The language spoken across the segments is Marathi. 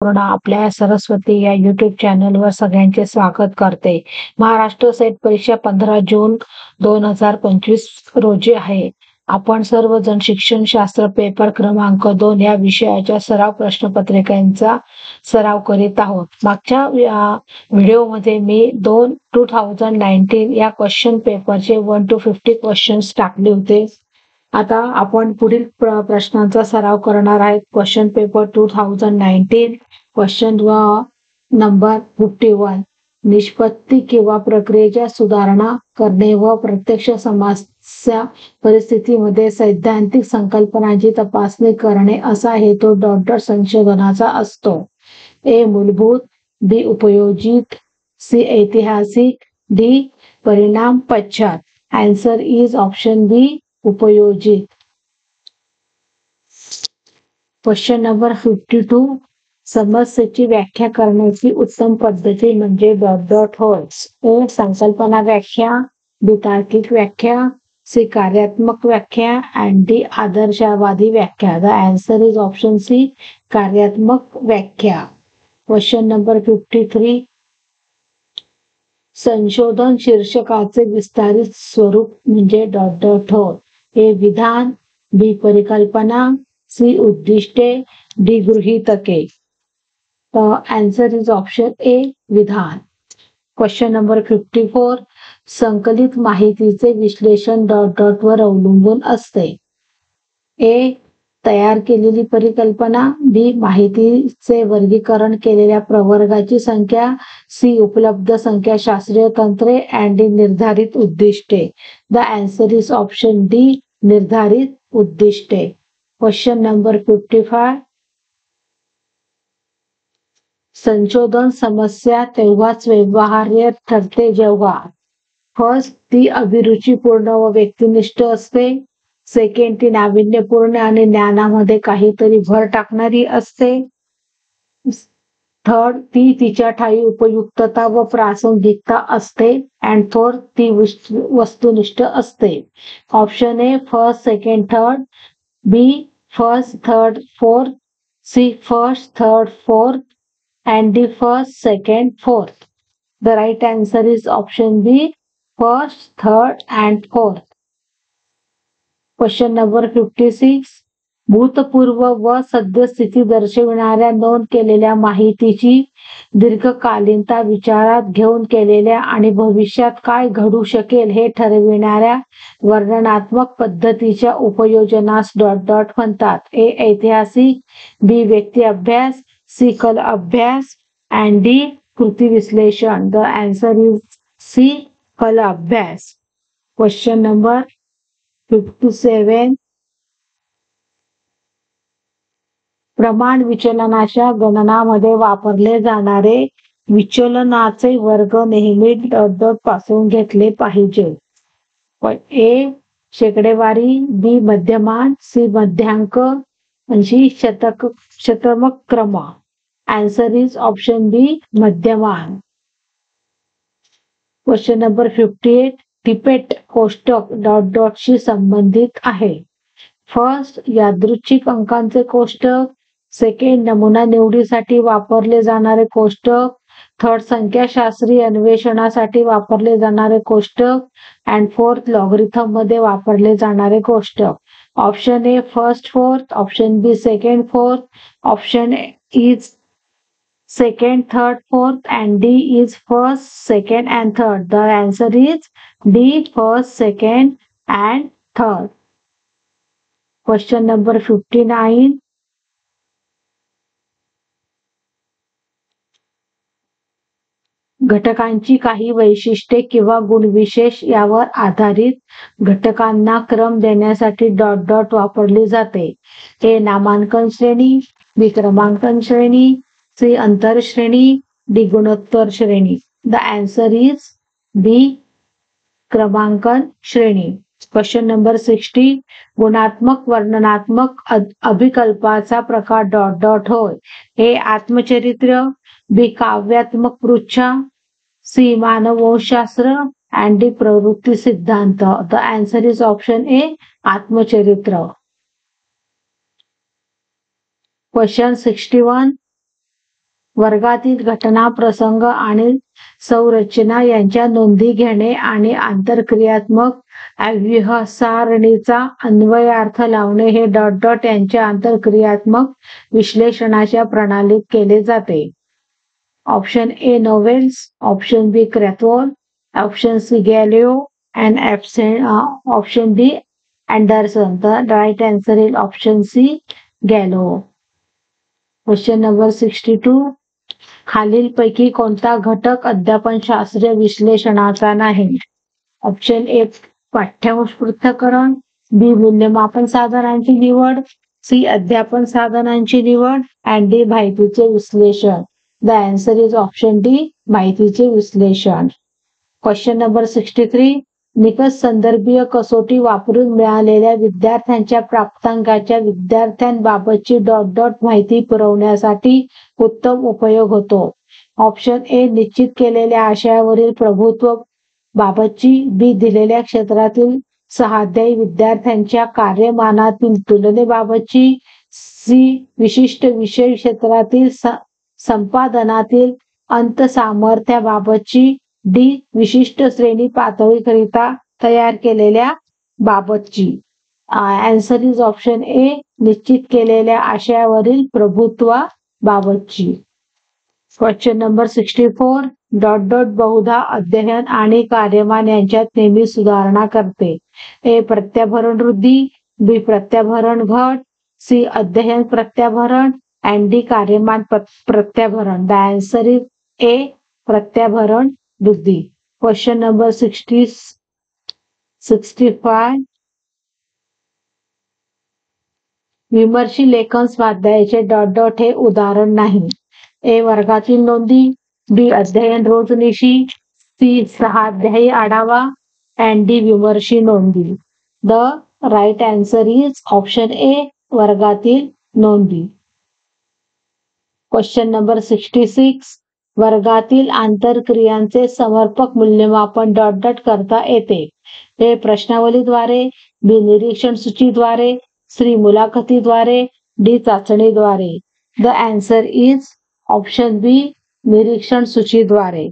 पूर्ण आपल्या सरस्वती या YouTube चॅनलवर सगळ्यांचे स्वागत करते. महाराष्ट्र सेट परीक्षा 15 जून 2025 रोजी आहे. आपण सर्वजण शिक्षणशास्त्र पेपर क्रमांक 2 या विषयाच्या सराव प्रश्नपत्रिकांचा सराव करीत आहोत. मागच्या व्हिडिओमध्ये मी 2019 या क्वेश्चन पेपरचे 1 to 50 क्वेश्चन्स टाकले होते. आता आपण पुढील प्रश्नांचा सराव करणार आहेत. Question paper 2019 question number 51. निष्पत्ती किंवा प्रक्रियेच्या सुधारणा करणे व प्रत्यक्ष समस्या परिस्थितीमध्ये सैद्धांतिक संकल्पनांची तपासणी करणे असा हेतू संशोधनाचा असतो. ए. मूलभूत, बी. उपयोजित, सी. ऐतिहासिक, डी. परिणाम पश्चात. आन्सर इज ऑप्शन बी. उपयोजित. Question number 52. समस्येची व्याख्या करण्याची उत्तम पद्धती म्हणजे होय. ए. संकल्पना व्याख्या, बी. तार्किक व्याख्या, सी. कार्यात्मक व्याख्या अँड डी. आदर्शवादी व्याख्या. The answer is option C. कार्यात्मक व्याख्या. Question number 53. संशोधन शीर्षकाचे विस्तारित स्वरूप म्हणजे होय. ए. विधान, बी. परिकल्पना, सी. उद्दिष्टे, डी. गृहीतके. Answer is option A. विधान. Question number 54. संकलित माहितीचे विश्लेषण वर अवलंबून असते. ए. तयार केलेली परिकल्पना, बी. माहितीचे वर्गीकरण केलेल्या प्रवर्गाची संख्या, सी. उपलब्ध संख्याशास्त्रीय तंत्रे अँड डी. निर्धारित उद्दिष्टे. The answer is option D. निर्धारित उद्दिष्टे. Question number 55. संशोधन समस्या तेव्हाच व्यवहार्य ठरते जेव्हा फर्स्ट ती अभिरुचीपूर्ण व व्यक्तिनिष्ठ असते, सेकंड ती नाविन्यपूर्ण आणि ज्ञानामध्ये काहीतरी भर टाकणारी असते, थर्ड ती तिच्या ठायी उपयुक्तता व प्रासंगिकता असते अँड फोर्थ ती वस्तुनिष्ठ असते. Option A first, second, third, B first, third, fourth, C first, third, fourth and the first, second, fourth. The right answer is option B, first, third and fourth. Question number 56. भूतपूर्व व सद्यस्थिती दर्शविणाऱ्या नोंद केलेल्या माहितीची दीर्घकालीनता विचारात घेऊन केलेल्या आणि भविष्यात काय घडू शकेल हे ठरविणाऱ्या वर्णनात्मक पद्धतीच्या उपयोजनास म्हणतात. ए. ऐतिहासिक, बी. व्यक्ती अभ्यास, सी. कल अभ्यास अँड डी. कृती विश्लेषण. The answer is C. कल अभ्यास. Question number 57. प्रमाण विचलनाच्या गणनामध्ये वापरले जाणारे विचलनाचे वर्ग नेहमी पासून घेतले पाहिजे. ए. शेकडेवारी, बी. मध्यमान, सी. मध्यांक, जी. शतमक क्रम. Answer is option B. मध्यमान. Question number 58. टिपेट कोष्टक शी संबंधित आहे. फर्स्ट यादृच्छिक अंकांचे कोष्टक, सेकंड नमुना निवडीसाठी वापरले जाणारे कोष्टक, थर्ड संख्याशास्त्रीय अन्वेषणासाठी वापरले जाणारे कोष्टक अँड फोर्थ लॉगरिथम मध्ये वापरले जाणारे कोष्टक. Option A first, fourth, option B second, fourth, option is second, third, fourth and D is first, second and third. The answer is D, first, second and third. Question number 59. घटकांची काही वैशिष्ट्ये किंवा गुणविशेष यावर आधारित घटकांना क्रम देण्यासाठी वापरली जाते. ए. नामांकन श्रेणी, बी. क्रमांकन श्रेणी, सी. अंतर श्रेणी, डी. गुणोत्तर श्रेणी. द आन्सर इज बी. क्रमांकन श्रेणी. Question number 60. गुणात्मक वर्णनात्मक अभिकल्पाचा प्रकार होय. ए. आत्मचरित्र, बी. काव्यात्मक पृच्छा, सी. मानववंशशास्त्र अँड डी. प्रवृत्ती सिद्धांत. The answer is option A. आत्मचरित्र. क्वेश्चन 61. वर्गातील घटना, प्रसंग आणि संरचना यांच्या नोंदी घेणे आणि आंतरक्रियात्मक अव्यूह सारणीचा अन्वयार्थ लावणे हे डॉट डॉट यांच्या आंतरक्रियात्मक विश्लेषणाच्या प्रणालीत केले जाते. Option A novels, option B Krathwohl, option C गॅलिओ and option D Anderson. The right answer is option C Gallo. Question number 62. खालीलपैकी कोणता घटक अध्यापन शास्त्रीय विश्लेषणाचा नाही? ऑप्शन ए पाठ्यांश पृथक्करण, बी मूल्यमापन साधनांची निवड, सी अध्यापन साधनांची निवड and D माहितीचे विश्लेषण. The answer is option D माहितीचे विश्लेषण. Question number 63. निकष संदर्भीय कसोटी वापरून मिळालेल्या विद्यार्थ्यांच्या प्राप्तांकाच्या विद्यार्थ्यांबाबतची डॉट डॉट माहिती पुरवण्यासाठी उत्तम उपयोग होतो. ऑप्शन ए निश्चित केलेल्या आशयावरील प्रभुत्व बाबतची, बी दिलेल्या क्षेत्रातील सहाध्यायी विद्यार्थ्यांच्या कार्यमानातील तुलनेबाबतची, सी विशिष्ट विषय क्षेत्रातील संपादनातील अंतसामर्थ्याबाबतची, डी विशिष्ट श्रेणी पातळीकरिता तयार केलेल्या बाबतची. आन्सर इज ऑप्शन ए निश्चित केलेल्या आशयावरील प्रभुत्वा बाबतची. Question number 64. डॉट डॉट बहुधा अध्ययन आणि कार्यमान यांच्यात नेहमी सुधारणा करते. ए प्रत्याभरण वृद्धी, बी प्रत्याभरण घट, सी अध्ययन प्रत्याभरण and D कार्यमान प्रत्याभरण. द आन्सर इज ए प्रत्याभरण वृद्धी. Question number 65. विमर्शी लेखन स्वाध्यायाचे डॉट डॉट हे उदाहरण नाही. ए वर्गातील नोंदी, बी अध्ययन रोजनिशी, सी सहाध्यायी आढावा and D विमर्शी नोंदी. The right answer is option A वर्गातील नोंदी. Question number 66. वर्गातील आंतरक्रियांचे समर्पक मूल्यमापन डॉट डॉट करता येते. ए प्रश्नावलीद्वारे, बी निरीक्षण सूचीद्वारे, सी मुलाखतीद्वारे, डी चाचणीद्वारे. द आन्सर इज ऑप्शन बी निरीक्षण सूचीद्वारे.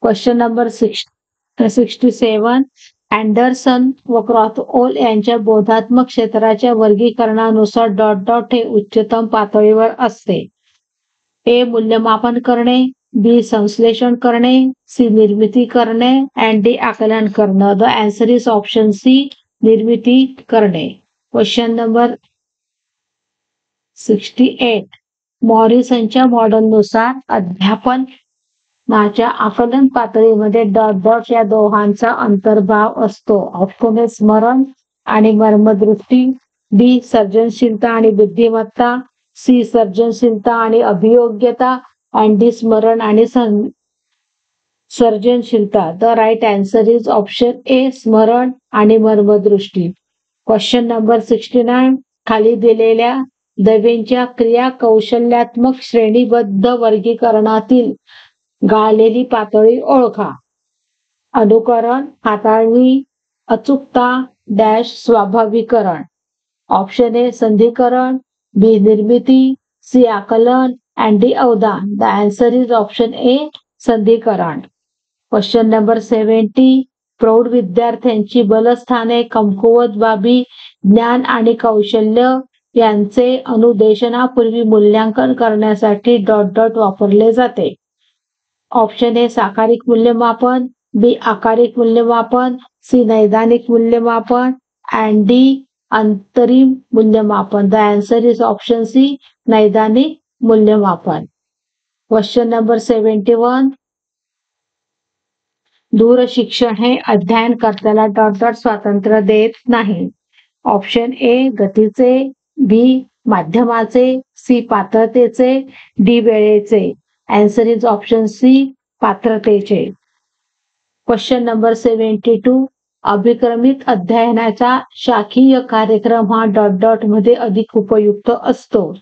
Question number 67. अँडरसन व क्रॉथओल यांच्या बोधात्मक क्षेत्राच्या वर्गीकरणानुसार डॉट डॉट हे उच्चतम पातळीवर असते. ए मूल्यमापन करणे, बी संश्लेषण करणे, सी निर्मिती करणे and D आकलन करणे. The answer is option C निर्मिती करणे. Question number 68. मॉरिसनच्या मॉडेलनुसार अध्यापनाच्या आकलन पातळीमध्ये डॉट डॉट या दोहांचा अंतर्भाव असतो. ऑप्शन ए स्मरण आणि मर्मदृष्टी, बी सर्जनशीलता आणि बुद्धिमत्ता, सी सर्जनशीलता आणि अभियोग्यता and D स्मरण आणि सर्जनशीलता. The right answer is option A स्मरण आणि मर्मदृष्टी. Question number 69. खाली दिलेल्या दवेंच्या क्रिया कौशल्यात्मक श्रेणीबद्ध वर्गीकरणातील गाळलेली पातळी ओळखा. अनुकरण, हाताळणी, अचूकता डॅश स्वाभाविकरण. ऑप्शन ए संधिकरण, बी निर्मिती, सी आकलन and D अवधान. The answer is option A संधिकरण. Question number 70. प्रौढ विद्यार्थ्यांची बलस्थाने, कमकुवत बाबी, ज्ञान आणि कौशल्य यांचे अनुदेशनापूर्वी मूल्यांकन करण्यासाठी डॉट डॉट वापरले जाते. ऑप्शन ए साकारिक मूल्यमापन, बी आकारिक मूल्यमापन, सी नैदानिक मूल्यमापन and D अंतरिम मूल्यमापन. The answer is option C नैदानिक मूल्यमापन. Question number 71. दूरशिक्षण हे अध्ययनकर्त्याला डॉट डॉट स्वातंत्र्य देत नाही. ऑप्शन ए गतीचे, बी माध्यमाचे, सी पात्रतेचे, डी वेळेचे. आन्सर इज ऑप्शन सी पात्रतेचे. Question number 72. अभिक्रमित अध्ययनाचा शाखीय कार्यक्रम हा डॉट डॉट मध्ये अधिक उपयुक्त असतो.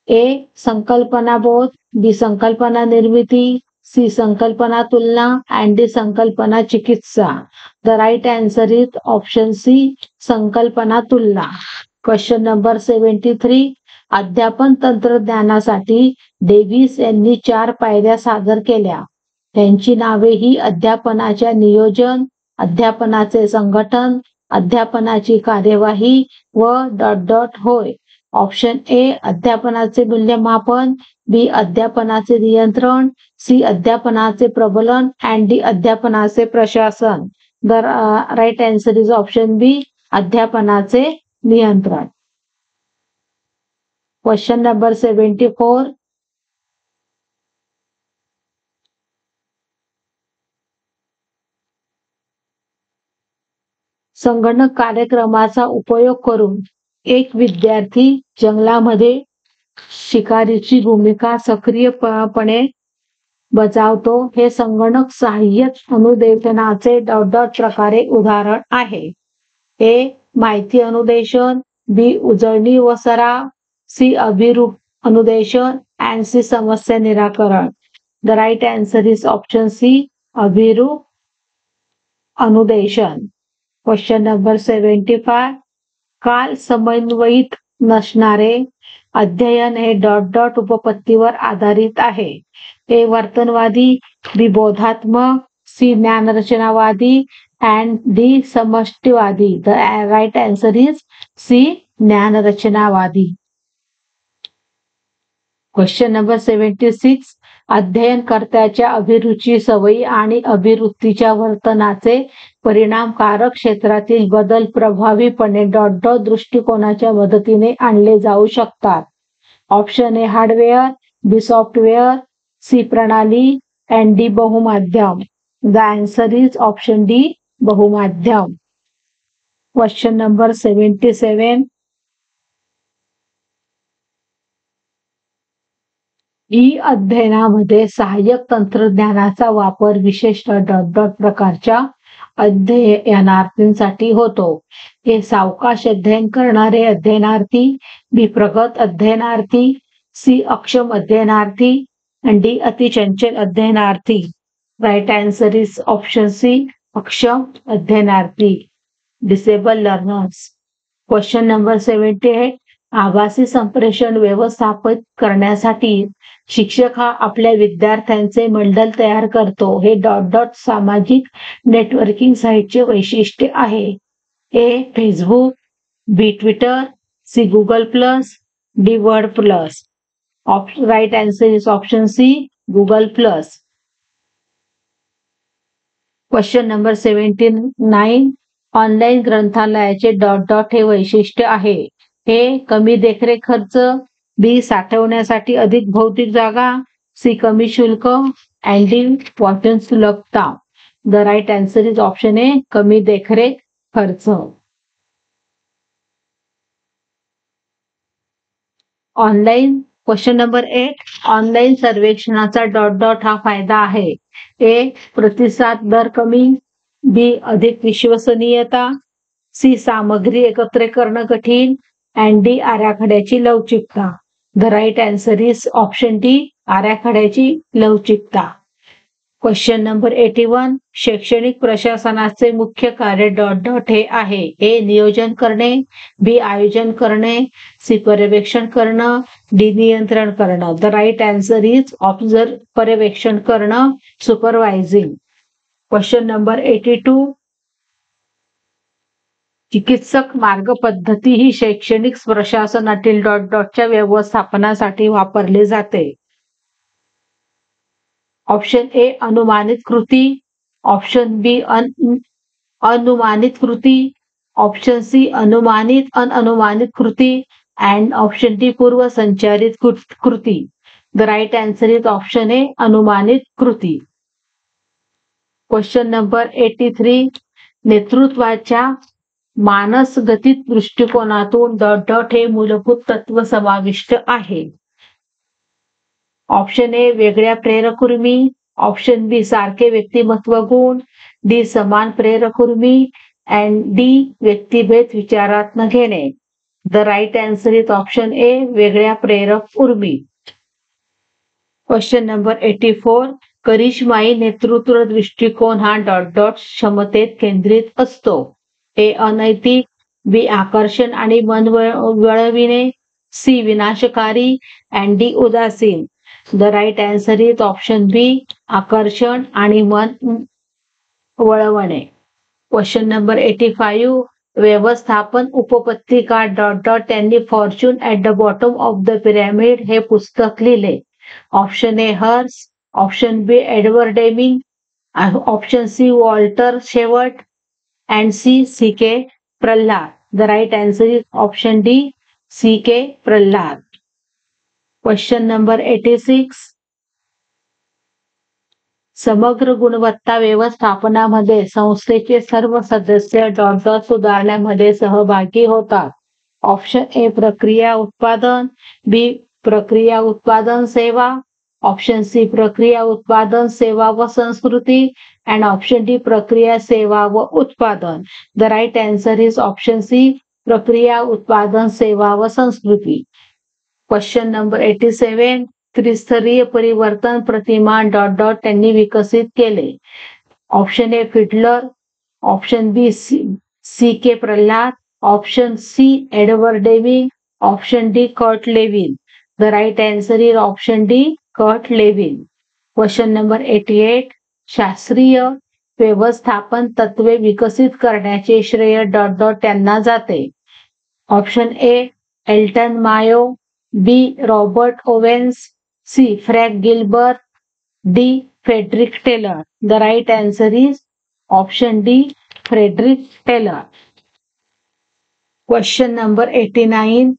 ए संकल्पनाबोध, बी संकल्पना निर्मिती, सी संकल्पना तुलना and D संकल्पना चिकित्सा. The right answer is option C संकल्पना तुलना. Question number 73. अध्यापन तंत्रज्ञानासाठी डेव्हिस यांनी 4 पायऱ्या सादर केल्या. त्यांची नावे ही अध्यापनाच्या नियोजन, अध्यापनाचे संघटन, अध्यापनाची कार्यवाही व ... होय. ऑप्शन ए अध्यापनाचे मूल्यमापन, बी अध्यापनाचे नियंत्रण, सी अध्यापनाचे प्रबलन अँड डी अध्यापनाचे प्रशासन. The right answer is option B अध्यापनाचे नियंत्रण. Question number 74. संगणक कार्यक्रमाचा उपयोग करून एक विद्यार्थी जंगलामध्ये शिकारीची भूमिका सक्रियपणे बजावतो. हे संगणक सहाय्यक अनुदेशनाचे ... प्रकारे उदाहरण आहे. ए माहिती अनुदेशन, बी उजळणी व सराव, सी अभिरूप अनुदेशन अँड सी समस्या निराकरण. The right answer is option C अभिरूप अनुदेशन. Question number 75. काल समन्वयित नसणारे अध्ययन हे ... उपपत्तीवर आधारित आहे. ए वर्तनवादी, बी बोधात्मक, सी ज्ञानरचनावादी अँड डी समष्टिवादी. The right answer is C ज्ञानरचनावादी. Question number 76. अध्ययनकर्त्याच्या अभिरुची, सवयी आणि अभिवृत्तीच्या वर्तनाचे परिणामकारक क्षेत्रातील बदल प्रभावीपणे ... दृष्टिकोनाच्या मदतीने आणले जाऊ शकतात. Option A hardware, B software, C प्रणाली अँड डी बहुमाध्यम. The answer is option D बहुमाध्यम. Question number 77. ई अध्ययनामध्ये सहाय्यक तंत्रज्ञानाचा वापर विशेषतः ... प्रकारच्या अध्ययनार्थींसाठी होतो. हे सावकाश अध्ययन करणारे अध्ययनार्थी, बी प्रगत अध्ययनार्थी, सी अक्षम अध्ययनार्थी आणि डी अतिचंचल अध्ययनार्थी. Right answer is option C अक्षम अध्ययनार्थी, डिसेबल लर्नर्स. Question number 78. आभासी संप्रेषण व्यवस्थापित करण्यासाठी शिक्षक हा आपल्या विद्यार्थ्यांचे मंडल तयार करतो. हे ... सामाजिक नेटवर्किंग साइटचे वैशिष्ट्य आहे. A Facebook, B Twitter, C Google plus, D word plus. Right answer is option C Google plus. Question number 79. Online ग्रंथालयाचे ... हे वैशिष्ट्य आहे. ए कमी देखरेख खर्च, बी साठवण्यासाठी अधिक भौतिक जागा, सी कमी शुल्क अँड डी वाचन सुलभता. The right answer is option A कमी देखरेख खर्च. Online question number 8. ऑनलाईन सर्वेक्षणाचा ... हा फायदा आहे. ए प्रतिसाद दर कमी, बी अधिक विश्वसनीयता, सी सामग्री एकत्र करणं कठीण अँड डी आराखड्याची लवचिकता. The right answer is option D आराखड्याची लवचिकता. Question number 81. शैक्षणिक प्रशासनाचे मुख्य कार्य ... हे आहे. ए नियोजन करणे, बी आयोजन करणे, सी पर्यवेक्षण करणं, डी नियंत्रण करणं. The right answer is observe पर्यवेक्षण करणं, सुपरवायझिंग. Question number 82. चिकित्सक मार्गपद्धती ही शैक्षणिक प्रशासनातील ... च्या व्यवस्थापनासाठी वापरले जाते. ऑप्शन ए अनुमानित कृती, ऑप्शन बी अनुमानित कृती, ऑप्शन सी अनुमानित अनअनुमानित कृती अँड ऑप्शन डी पूर्वसंचारित कृती. The right answer is option A अनुमानित कृती. Question number 83. नेतृत्वाच्या मानसगतीत दृष्टिकोनातून ... हे मूलभूत तत्व समाविष्ट आहे. ऑप्शन ए वेगळ्या प्रेरक उर्मी, ऑप्शन बी सारखे व्यक्तिमत्व गुण, डी समान प्रेरक उर्मी अँड डी व्यक्तिभेद विचारात न घेणे. The right answer is option A वेगळ्या प्रेरक उर्मी. Question number 84. करिश्माई नेतृत्व दृष्टिकोन हा ... क्षमतेत केंद्रित असतो. ए अनैतिक, बी आकर्षण आणि मन वळविणे, सी विनाशकारी अँड डी उदासीन. The right answer is option B आकर्षण आणि मन वळवणे. Question number 85. व्यवस्थापन उपपत्रिका डॉट डॉट त्यांनी fortune at the bottom of the pyramid हे पुस्तक लिहिले. Option A Hurst, option B Edward Deming, option C Walter Shewhart and C K Prahalad. The right answer is option D C K Prahalad. Question number 86. समग्र गुणवत्ता व्यवस्थापनामध्ये संस्थेचे सर्व सदस्य डॉट डॉट सुधारण्यामध्ये सहभागी होतात. ऑप्शन ए प्रक्रिया उत्पादन, बी प्रक्रिया उत्पादन सेवा, ऑप्शन सी प्रक्रिया उत्पादन सेवा व संस्कृती अँड ऑप्शन डी प्रक्रिया सेवा व उत्पादन. The right answer is option C प्रक्रिया उत्पादन सेवा व संस्कृती. Question number 87. त्रिस्तरीय परिवर्तन प्रतिमान डॉट डॉट त्यांनी विकसित केले. Option A Fiedler, option B C K Prahlad, option C Edward Deming, option D Kurt Lewin. The right answer is option D Kurt Lewin. Question number 88. शास्त्रीय व्यवस्थापन तत्वे विकसित करण्याचे श्रेय डॉट डॉट त्यांना जाते. Option A Elton Mayo, B Robert Owens, C Frank Gilbert, D Frederick Taylor. The right answer is option D Frederick Taylor. Question number 89.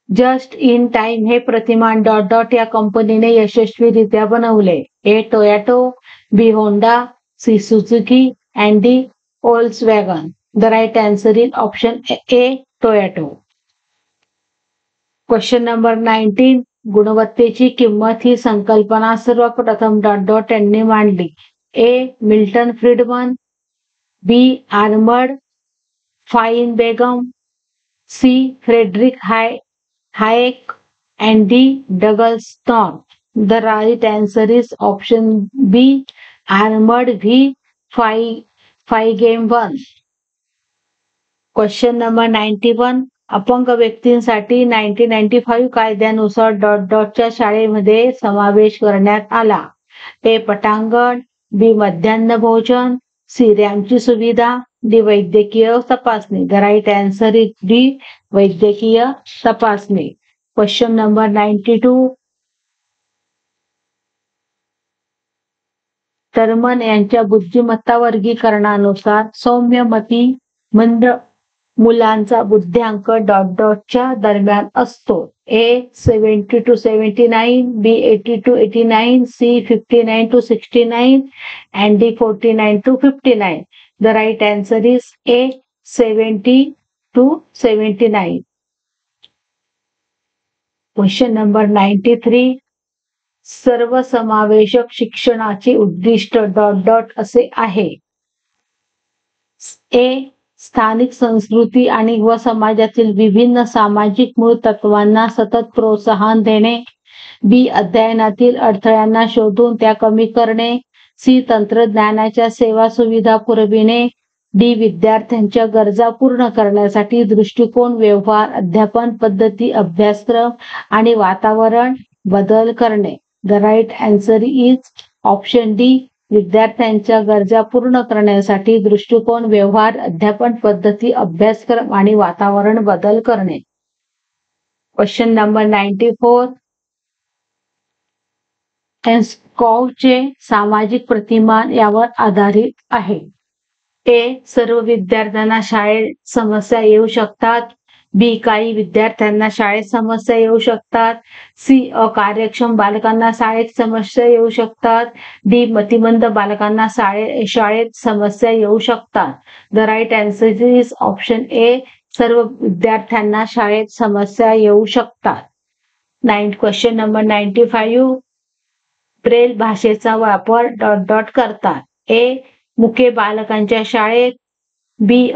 Just in time हे प्रतिमान डॉट डॉट या कंपनीने यशस्वीरित्या बनवले. A Toyota, B Honda, C Suzuki and D Volkswagen. The right answer is option A Toyota. Question number 19. गुणवत्तेची किंमत ही संकल्पना सर्वप्रथम डॉट डॉट यांनी मांडली. A Milton Friedman, B Armand Feigenbaum, C Friedrich Hayek and D Douglas North. The right answer is option B Armand V फाइगेमन. Question number 91. अपंग व्यक्तींसाठी 1995 कायद्यानुसार डॉट डॉटच्या शाळेमध्ये समावेश करण्यात आला. ए पटांगण, बी मध्यान्ह भोजन, सी रॅम्पची सुविधा, डी वैद्यकीय तपासणी. The right answer is D वैद्यकीय तपासणी. Question number 92. तरमन यांच्या बुद्धिमत्ता वर्गीकरणानुसार सौम्यमती मंद मुलांचा बुद्ध्यांक डॉट डॉटच्या दरम्यान असतो. A 70 to 79, B 80 to 89, C 59 to 69 and D 49 to 59. The right answer is A 70 to 79. Question number 93. सर्वसमावेशक शिक्षणाचे उद्दिष्ट डॉट डॉट असे आहे. ए स्थानिक संस्कृती आणि व समाजातील विभिन्न सामाजिक मूळ तत्वांना सतत प्रोत्साहन देणे, बी अध्ययनातील अडथळ्यांना शोधून त्या कमी करणे, सी तंत्रज्ञानाच्या सेवा सुविधा पुरविणे, डी विद्यार्थ्यांच्या गरजा पूर्ण करण्यासाठी दृष्टिकोन व्यवहार अध्यापन पद्धती अभ्यासक्रम आणि वातावरण बदल करणे. The right answer is option D विद्यार्थ्यांच्या गरजा पूर्ण करण्यासाठी दृष्टिकोन व्यवहार अध्यापन पद्धती अभ्यासक्रम आणि वातावरण बदल करणे. Question number 94. एन्स्कॉवचे सामाजिक प्रतिमान यावर आधारित आहे. ए सर्व विद्यार्थ्यांना शाळेत समस्या येऊ शकतात, बी काही विद्यार्थ्यांना शाळेत समस्या येऊ शकतात, सी अकार्यक्षम बालकांना शाळेत समस्या येऊ शकतात, डी मतिमंद बालकांना शाळेत समस्या येऊ शकतात. The right answer is option A सर्व विद्यार्थ्यांना शाळेत समस्या येऊ शकतात. Question number 95. ब्रेल भाषेचा वापर डॉट डॉट करतात. ए मुके बालकांच्या शाळेत, बी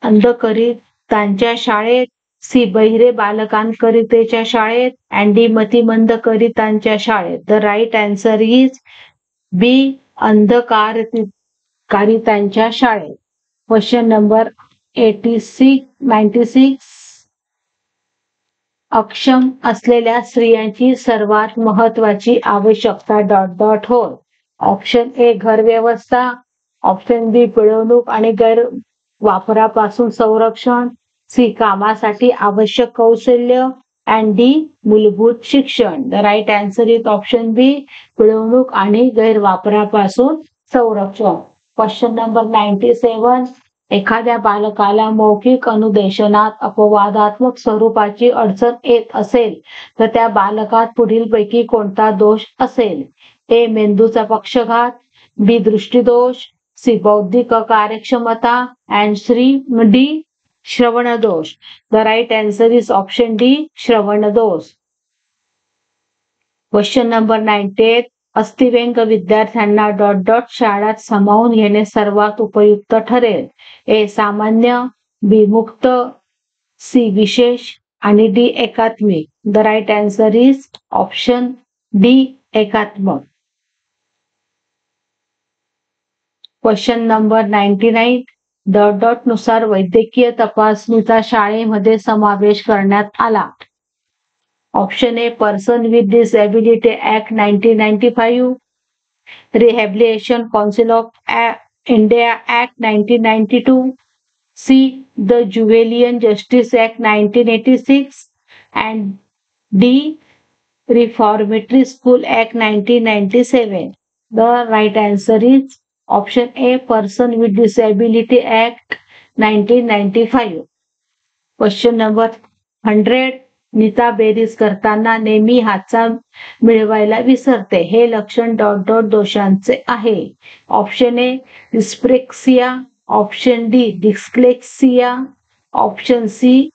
अंधकरितांच्या शाळेत, सी बहिरे बालकांकरितेच्या शाळेत अँड डी मतिमंदकरितांच्या शाळेत. द राईट आन्सर इज बी कारितांच्या शाळेत. क्वेश्चन नंबर 96 अक्षम असलेल्या स्त्रियांची सर्वात महत्वाची आवश्यकता ... होय. ऑप्शन ए घर व्यवस्था, ऑप्शन बी पिळवणूक आणि गैरवापरापासून संरक्षण, सी कामासाठी आवश्यक कौशल्य अँड डी मूलभूत शिक्षण. The right answer is option B पिळवणूक आणि गैरवापरापासून संरक्षण. क्वेश्चन नंबर 97 एखाद्या बालकाला मौखिक अनुदेशनात अपवादात्मक स्वरूपाची अडचण येत असेल तर त्या बालकात पुढीलपैकी कोणता दोष असेल? ए मेंदूचा पक्षघात, बी दृष्टिदोष, सी बौद्धिक कार्यक्षमता अँड डी श्रवणदोष. The right answer is option D श्रवणदोष. क्वेश्चन नंबर 98 अस्थिव्यंग विद्यार्थ्यांना ... शाळेत सामावून घेणे सर्वात उपयुक्त ठरेल. ए सामान्य, बी मुक्त, सी विशेष आणि डी एकात्मिक. The right answer is option D एकात्मक. क्वेश्चन नंबर 99 नुसार वैद्यकीय तपासणीचा शाळेमध्ये समावेश करण्यात आला. Option A person with disability act 1995, rehabilitation council of India act 1992, C the juvenile justice act 1986 and D reformatory school act 1997. The right answer is option A person with disability act 1995. Question number 100 नीता बेरीज करताना नेहमी हातचा मिळवायला विसरते. हे लक्षण ... दोषांचे आहे. Option A dysplexia, option D dyslexia, option C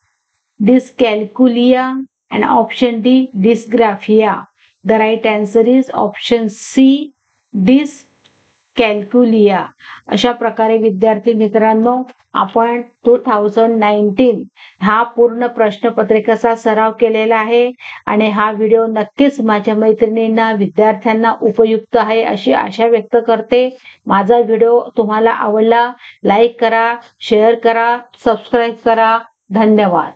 dyscalculia and option D dysgraphia. The right answer is option C dyscalculia. अशा प्रकारे विद्यार्थी मित्रांनो आपण 2019 हा पूर्ण प्रश्नपत्रिकेचा सराव केलेला आहे आणि हा व्हिडिओ नक्कीच माझ्या मैत्रिणींना विद्यार्थ्यांना उपयुक्त आहे अशी आशा व्यक्त करते. माझा व्हिडिओ तुम्हाला आवडला, लाईक करा, शेअर करा, सबस्क्राईब करा. धन्यवाद.